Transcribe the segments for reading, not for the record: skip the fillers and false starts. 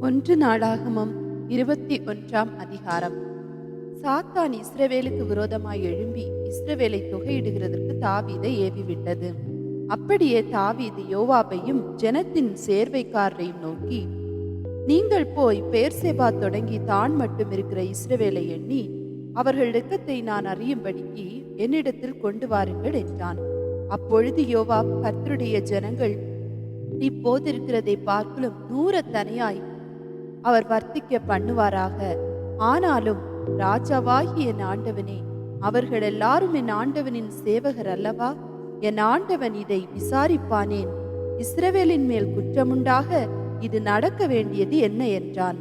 ஒன்று நாளாகமம் 21ஆம் அதிகாரம். சாத்தான் இஸ்ரவேலுக்கு விரோதமாய் எழும்பி இஸ்ரவேலை தொகையிடுகிறதற்கு தாவீதை ஏவிவிட்டது. அப்படியே தாவீது யோவாபையும் ஜனத்தின் சேர்வைக்காரரையும் நோக்கி, நீங்கள் போய் பெயர்சேபா தொடங்கி தான் மட்டும் இருக்கிற இஸ்ரவேலை எண்ணி அவர்கள் இரக்கத்தை நான் அறியும்படிக்கு என்னிடத்தில் கொண்டு வாருங்கள் என்றான். அப்பொழுது யோவாப், கர்த்தருடைய ஜனங்கள் இப்போது இருக்கிறதை பார்க்கலும் 100 தனியாய் அவர் வர்த்திக்க பண்ணுவாராக. ஆனாலும் ராஜாவாகிய என் ஆண்டவனே, அவர்கள் எல்லாரும் என் ஆண்டவனின் சேவகர் அல்லவா? என் ஆண்டவன் இதை விசாரிப்பானேன்? இஸ்ரவேலின் மேல் குற்றமுண்டாக இது நடக்க வேண்டியது என்ன என்றான்.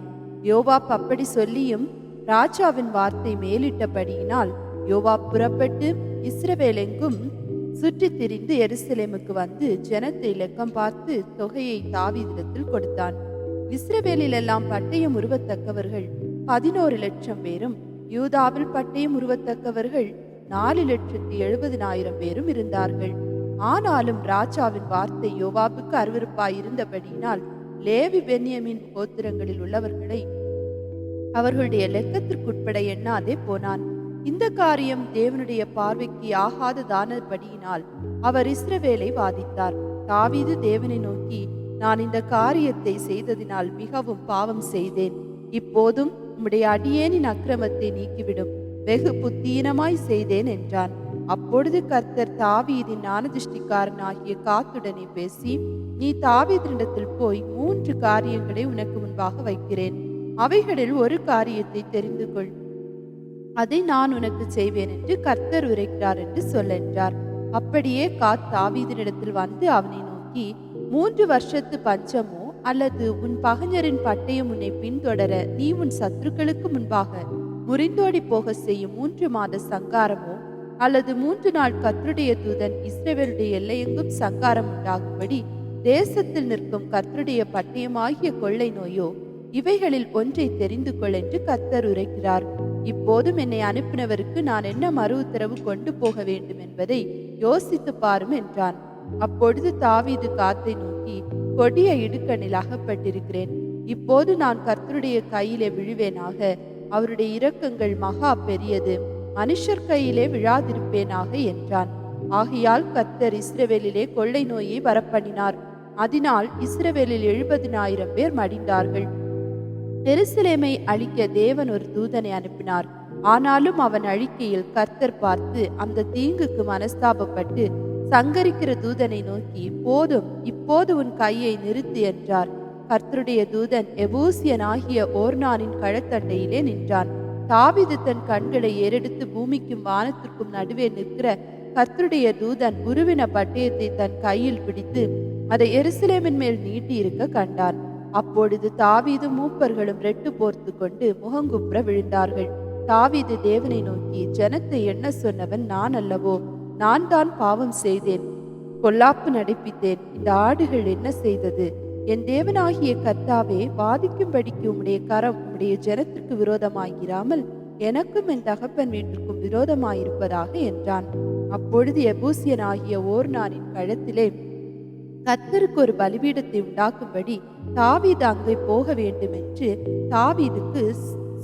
யோவாப் அப்படி சொல்லியும் ராஜாவின் வார்த்தை மேலிட்டபடியினால் யோவாப் புறப்பட்டு இஸ்ரவேலெங்கும் சுற்றித் திரிந்து எருசலேமுக்கு வந்து ஜனத்தை லெக்கம் பார்த்து தொகையை தாவீதிடத்தில் கொடுத்தான். இஸ்ரவேலில் எல்லாம் பட்டயம் உருவத்தக்கவர்கள் 11 லட்சம் பேரும், யூதாவில் பட்டயம் உருவத்தக்கவர்கள் 4,70,000 பேரும் இருந்தார்கள். ஆனாலும் ராஜாவின் வார்த்தை யோவாபுக்கு அருவருப்பாயிருந்தபடியினால் லேவி பென்யமீன் கோத்திரங்களில் உள்ளவர்களை அவர்களுடைய லெக்கத்திற்குட்பட எண்ணாதே போனான். இந்த காரியம் தேவனுடைய பார்வைக்கு ஆகாததானபடியினால் அவர் இஸ்ரவேலை வாதித்தார். தாவீது தேவனை நோக்கி, நான் இந்த காரியத்தை செய்ததினால் மிகவும் பாவம் செய்தேன். இப்போதும் உம்முடைய அடியேனின் அக்கிரமத்தை நீக்கிவிடும், வெகு புத்தீனமாய் செய்தேன் என்றான். அப்பொழுது கர்த்தர் தாவீதின் ஞானதிஷ்டிக்காரனாகிய காத்துடனே பேசி, நீ தாவீதினிடத்தில் போய் 3 காரியங்களை உனக்கு முன்பாக வைக்கிறேன். அவைகளில் ஒரு காரியத்தை தெரிந்து கொள், அதை நான் உனக்கு செய்வேன் என்று கர்த்தர் உரைக்கிறார் என்று சொல்லென்றார். அப்படியே காத் தாவீதினிடத்தில் வந்து அவனை நோக்கி, 3 வருஷத்து பஞ்சமோ அல்லது உன் பகைஞரின் பட்டயம் உன்னை பின்தொடர நீ உன் சத்துருக்களுக்கு முன்பாக முறிந்தோடி போக செய்யும் 3 மாத சங்காரமோ அல்லது 3 நாள் கர்த்தருடைய தூதன் இஸ்ரவேலுடைய எல்லையெங்கும் சங்காரம் உண்டாகும்படி தேசத்தில் நிற்கும் கர்த்தருடைய பட்டயமாகிய கொள்ளை நோயோ, இவைகளில் ஒன்றை தெரிந்து கொள் என்று கர்த்தர் உரைக்கிறார். இப்போதும் என்னை அனுப்பினவருக்கு நான் என்ன மறு உத்தரவு கொண்டு போக வேண்டும் என்பதை யோசித்து பாரும் என்றான். அப்பொழுது தாவீது காத்தை நோக்கி, கொடிய இடுக்கணில் அகப்பட்டிருக்கிறேன். இப்போது நான் கர்த்தருடைய கையிலே விழுவேனாக. அவருடைய இரக்கங்கள் மகா பெரியது, மனுஷர் கையிலே விழாதிருப்பேனாக என்றான். ஆகையால் கர்த்தர் இஸ்ரவேலிலே கொள்ளை நோயை வரப்பண்ணினார். அதனால் இஸ்ரவேலில் 70,000 பேர் மடிந்தார்கள். எருசலேமை அழிக்க தேவன் ஒரு தூதனை அனுப்பினார். ஆனாலும் அவன் அழிக்கையில் கர்த்தர் பார்த்து அந்த தீங்குக்கு மனஸ்தாபப்பட்டு சங்கரிக்கிற தூதனை நோக்கி, போதும், இப்போது உன் கையை நிறுத்து என்றார். கர்த்தருடைய தூதன் எபூசியனாகிய ஓர்னானின் கழத்தண்டையிலே நின்றான். தாவீது தன் கண்களை ஏறெடுத்து பூமிக்கும் வானத்திற்கும் நடுவே நிற்கிற கர்த்தருடைய தூதன் உருவின பட்டயத்தை தன் கையில் பிடித்து அதை எருசலேமின் மேல் நீட்டி இருக்க கண்டான். அப்பொழுது தாவீது மூப்பர்களும் ரெட்டு போர்த்து கொண்டு முகங்குப்புற விழுந்தார்கள். தாவீது தேவனை நோக்கி, ஜனத்தை எண்ண சொன்னவன் நான் அல்லவோ? நான் தான் பாவம் செய்தேன், பொல்லாப்பு நடிப்பித்தேன். இந்த ஆடுகள் என்ன செய்தது? என் தேவனாகிய கர்த்தாவே, வாதிக்கும்படிக்கு உம்முடைய கரம் உம்முடைய ஜனத்திற்கு விரோதமாயிராமல் எனக்கும் என் தகப்பன் வீட்டிற்கும் விரோதமாயிருப்பதாக என்றான். அப்பொழுது எபூசியனாகிய ஓர்னானின் கழுத்திலே கர்த்தருக்கு ஒரு பலிபீடத்தை உண்டாக்கும்படி தாவீது அங்கே போக வேண்டும் என்று தாவீதுக்கு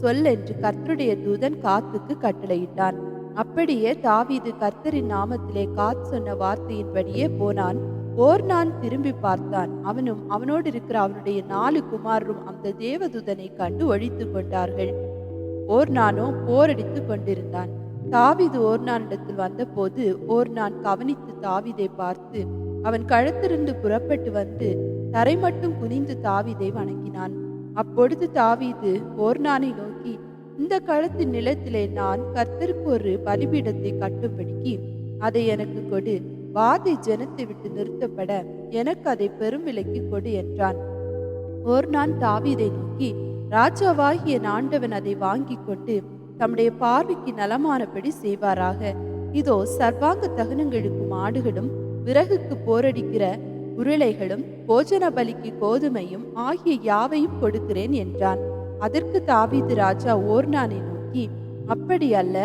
சொல்லென்று கர்த்தருடைய தூதன் காத்துக்கு கட்டளையிட்டான். அப்படியே தாவீது கர்த்தரின் நாமத்திலே காத் சொன்ன வார்த்தையின்படியே போனான். ஓர்னான் திரும்பி பார்த்தான். அவனும் அவனோடு இருக்கிற அவனுடைய 4 குமாரரும் அந்த தேவதூதனை கண்டு ஒழித்து கொண்டார்கள். ஓர்னானோ போரடித்து கொண்டிருந்தான். தாவீது ஓர்னானிடத்தில் வந்தபோது ஓர்னான் கவனித்து தாவீதை பார்த்து அவன் கழுத்திருந்து புறப்பட்டு வந்து தரை மட்டும் குனிந்து தாவீதை வணங்கினான். அப்பொழுது தாவீது ஓர்னானை நோக்கி, இந்த களத்தின் நிலத்திலே நான் கர்த்தருக்கு ஒரு பலிபீடத்தை கட்டும்படிக்கு அதை எனக்கு கொடு. வாதை ஜனத்தை விட்டு நிறுத்தப்பட எனக்கு அதை பெரும் விலைக்கு கொடு என்றான். ஓர்னான் தாவீதை நோக்கி, ராஜாவாகிய ஆண்டவன் அதை வாங்கி கொண்டு தம்முடைய பார்வைக்கு நலமானபடி செய்வாராக. இதோ சர்வாங்க தகனங்களுக்கும் ஆடுகளும் விறகுக்கு போரடிக்கிற உருளைகளும் போஜன பலிக்கு கோதுமையும் ஆகிய யாவையும் கொடுக்கிறேன் என்றான். அதற்கு தாவீது ராஜா ஓர்னானை நோக்கி, அப்படி அல்ல,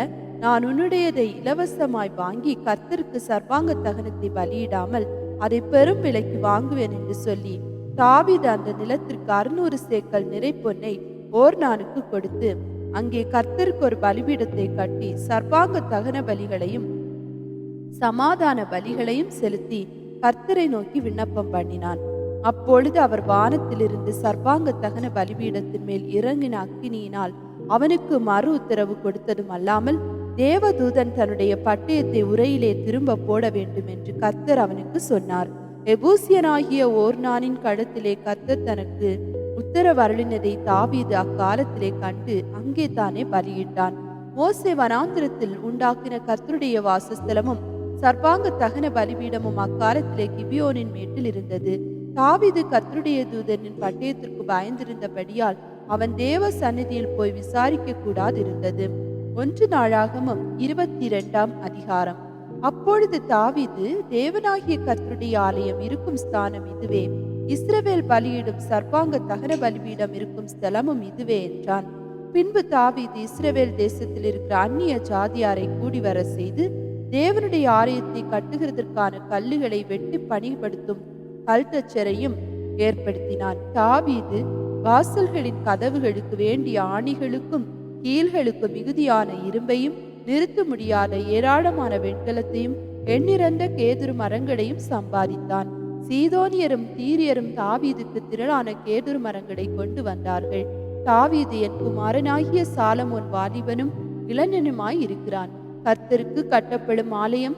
நான் உன்னுடையதை இலவசமாய் வாங்கி கர்த்தருக்கு சர்வாங்க தகனத்தை பலியிடாமல் அதை பெரும் விலைக்கு வாங்குவேன் என்று சொல்லி தாவீது அந்த நிலத்திற்கு 600 சேக்கல் நிறைப்பொன்னை ஓர்னானுக்கு கொடுத்து அங்கே கர்த்தருக்கு ஒரு பலிபீடத்தை கட்டி சர்வாங்க தகன பலிகளையும் சமாதான பலிகளையும் செலுத்தி கர்த்தரை நோக்கி விண்ணப்பம் பண்ணினான். அப்பொழுது அவர் வானத்திலிருந்து சர்வாங்க தகன பலிபீடத்தின் மேல் இறங்கின அக்கினியினால் அவனுக்கு மறு உத்தரவு கொடுத்ததும் அல்லாமல் தேவதூதன் தன்னுடைய பட்டயத்தை உரையிலே திரும்ப போட வேண்டும் என்று கர்த்தர் அவனுக்கு சொன்னார். எபூசியனாகிய ஓர்னானின் கழுத்திலே கர்த்தர் தனக்கு உத்தரவு அருளினதை தாவீது அக்காலத்திலே கண்டு அங்கே தானே பலியிட்டான். மோசே வனாந்திரத்தில் உண்டாக்கின கர்த்தருடைய வாசஸ்தலமும் சர்வாங்க தகன பலிபீடமும் அக்காலத்திலே கிபியோனின் மேட்டில் இருந்தது. தாவீது கர்த்தருடைய தூதனின் பட்டயத்திற்கு பயந்திருந்தபடியால் அவன் தேவ சந்நிதியில் போய் விசாரிக்க கூடாது இருந்தது. 1 நாளாகமம் 22ஆம் அதிகாரம். அப்பொழுது தாவீது, தேவனாகிய கர்த்தருடைய ஆலயம் இருக்கும் ஸ்தானம் இதுவே, இஸ்ரவேல் பலியிடும் சர்வாங்க தகன பலிபீடம் இருக்கும் ஸ்தலமும் இதுவே என்றான். பின்பு தாவீது இஸ்ரவேல் தேசத்தில் இருக்கிற அந்நிய ஜாதியாரை கூடி வர செய்து தேவனுடைய ஆலயத்தை கட்டுகிறதற்கான கல்லுகளை வெட்டி பணிபடுத்தும் கல்தச்சரையும் ஏற்படுத்தினான். தாவீது வாசல்களின் கதவுகளுக்கு வேண்டிய ஆணிகளுக்கும் கீழ்களுக்கு மிகுதியான இரும்பையும் நிறுத்த முடியாத ஏராளமான வெண்கலத்தையும் எண்ணிறந்த கேதுரு மரங்களையும் சம்பாதித்தான். சீதோனியரும் தீரியரும் தாவீதுக்கு திரளான கேதுரு மரங்களை கொண்டு வந்தார்கள். தாவீது, என் குமாரனாகிய சாலமோன் வாலிபனும் இளைஞனுமாய் இருக்கிறான். கர்த்தருக்கு கட்டப்படும் ஆலயம்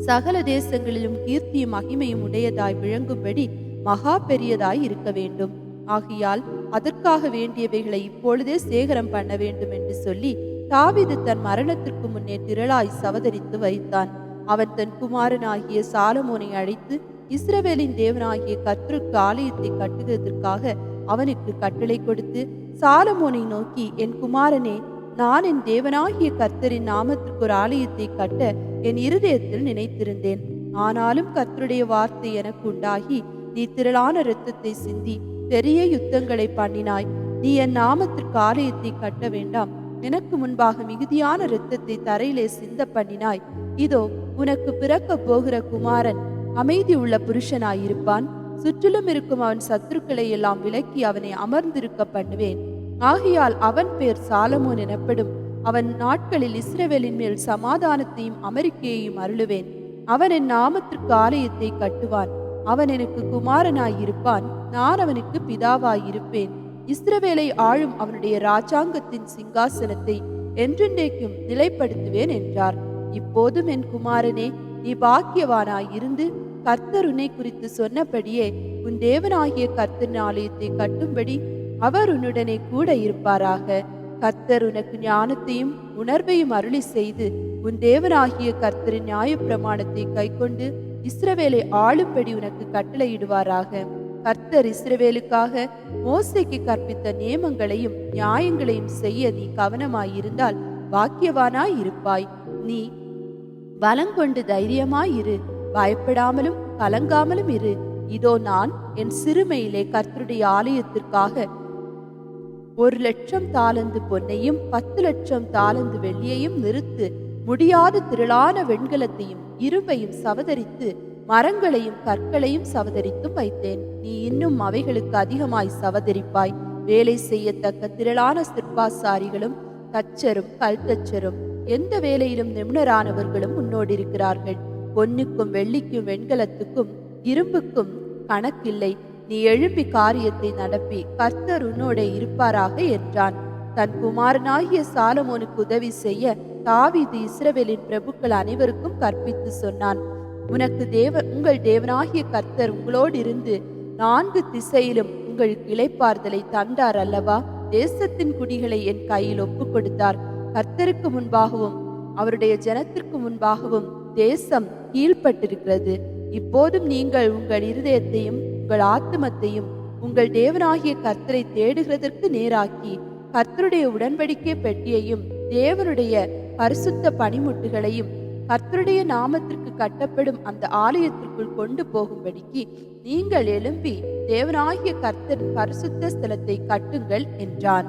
சகல தேசங்களிலும் கீர்த்தியும் மகிமையும் உடையதாய் விளங்கும்படி மகா பெரியதாய் இருக்க வேண்டும். ஆகையால் அதற்காக வேண்டியவைகளை இப்பொழுதே சேகரம் பண்ண வேண்டும் என்று சொல்லி தாவீது தன் மரணத்திற்கு முன்னே திரளாய் சவதரித்து வைத்தான். அவன் தன் குமாரனாகிய சாலமோனை அழைத்து இஸ்ரவேலின் தேவனாகிய கர்த்தருக்கு ஆலயத்தை கட்டுவதற்காக அவனுக்கு கட்டளை கொடுத்து சாலமோனை நோக்கி, என் குமாரனே, நான் என் தேவனாகிய கர்த்தரின் நாமத்திற்கு ஒரு ஆலயத்தை கட்ட என் இருதயத்தில் நினைத்திருந்தேன். ஆனாலும் கர்த்தருடைய வார்த்தை எனக்கு உண்டாகி, நீ திரளான இரத்தத்தை சிந்தி பெரிய யுத்தங்களை பண்ணினாய். நீ என் நாமத்திற்கு ஆலயத்தை கட்ட வேண்டாம். எனக்கு முன்பாக மிகுதியான இரத்தத்தை தரையிலே சிந்த பண்ணினாய். இதோ, உனக்கு பிறக்க போகிற குமாரன் அமைதி உள்ள புருஷனாயிருப்பான். சுற்றிலும் இருக்கும் அவன் சத்துருக்களை எல்லாம் விலக்கி அவனை அமர்ந்திருக்க பண்ணுவேன். ஆகையால் அவன் பேர் சாலமோன் எனப்படும். அவன் நாட்களில் இஸ்ரவேலின் மேல் சமாதானத்தையும் அமெரிக்கையையும் அருளுவேன். அவன் என் நாமத்திற்கு ஆலயத்தை கட்டுவான். அவன் எனக்கு குமாரனாயிருப்பான். நான் அவனுக்கு பிதாவாயிருப்பேன். இஸ்ரவேலை ஆளும் அவனுடைய ராஜாங்கத்தின் சிங்காசனத்தை என்றென்றைக்கும் நிலைப்படுத்துவேன் என்றார். இப்போதும் என் குமாரனே, நீ பாக்கியவானாயிருந்து கர்த்தர் உன்னை குறித்து சொன்னபடியே உன் தேவனாகிய கர்த்தரின் ஆலயத்தை கட்டும்படி அவர் உன்னுடனே கூட இருப்பாராக. கர்த்தர் உனக்கு ஞானத்தையும் உணர்வையும் அருளி செய்து உன் தேவனாகிய கர்த்தரின் நியாய பிரமாணத்தை கைக்கொண்டு இஸ்ரவேலை ஆளும்படி உனக்கு கட்டளையிடுவாராக. கர்த்தர் இஸ்ரவேலுக்காக மோசேக்கு கற்பித்த நியமங்களையும் நியாயங்களையும் செய்ய நீ கவனமாயிருந்தால் பாக்கியவானாய் இருப்பாய். நீ பலங்கொண்டு தைரியமாயிரு, பயப்படாமலும் கலங்காமலும் இரு. இதோ, நான் என் சிறுமையிலே கர்த்தருடைய ஆலயத்திற்காக 1,00,000 தாலந்து பொன்னையும் 10,00,000 தாலந்து வெள்ளியையும் நிறுத்து முடியாத திரளான வெண்கலத்தையும் இரும்பையும் சவதரித்து மரங்களையும் கற்களையும் சவதரித்தும் வைத்தேன். நீ இன்னும் அவைகளுக்கு அதிகமாய் சவதரிப்பாய். வேலை செய்யத்தக்க திரளான சிற்பாசாரிகளும் தச்சரும் கல்தச்சரும் எந்த வேலையிலும் நிபுணரானவர்களும் உன்னோடு இருக்கிறார்கள். பொன்னுக்கும் வெள்ளிக்கும் வெண்கலத்துக்கும் இரும்புக்கும் கணக்கில்லை. நீ எழுப்பி காரியத்தை நடப்பி கர்த்தர் உன்னோட இருப்பாராக என்றான். தன் குமாரனாகிய சாலமோனுக்கு உதவி செய்ய தாவீது இஸ்ரவேலின் பிரபுக்கள் அனைவருக்கும் கற்பித்து சொன்னான். உங்கள் தேவனாகிய கர்த்தர் உங்களோடு இருந்து 4 திசையிலும் உங்களுக்கு இளைப்பாறுதலை தந்தார் அல்லவா? தேசத்தின் குடிகளை என் கையில் ஒப்பு கொடுத்தார். கர்த்தருக்கு முன்பாகவும் அவருடைய ஜனத்திற்கு முன்பாகவும் தேசம் கீழ்ப்பட்டிருக்கிறது. இப்போதும் நீங்கள் உங்கள் இருதயத்தையும் உங்கள் ஆத்துமத்தையும் உங்கள் தேவனாகிய கர்த்தரை தேடுகிறதற்கு நேராக்கி கர்த்தருடைய உடன்படிக்கை பெட்டியையும் தேவனுடைய பரிசுத்த பணிமுட்டுகளையும் கர்த்தருடைய நாமத்திற்கு கட்டப்படும் அந்த ஆலயத்திற்குள் கொண்டு போகும்படிக்கு நீங்கள் எழும்பி தேவனாகிய கர்த்தரின் பரிசுத்த ஸ்தலத்தை கட்டுங்கள் என்றான்.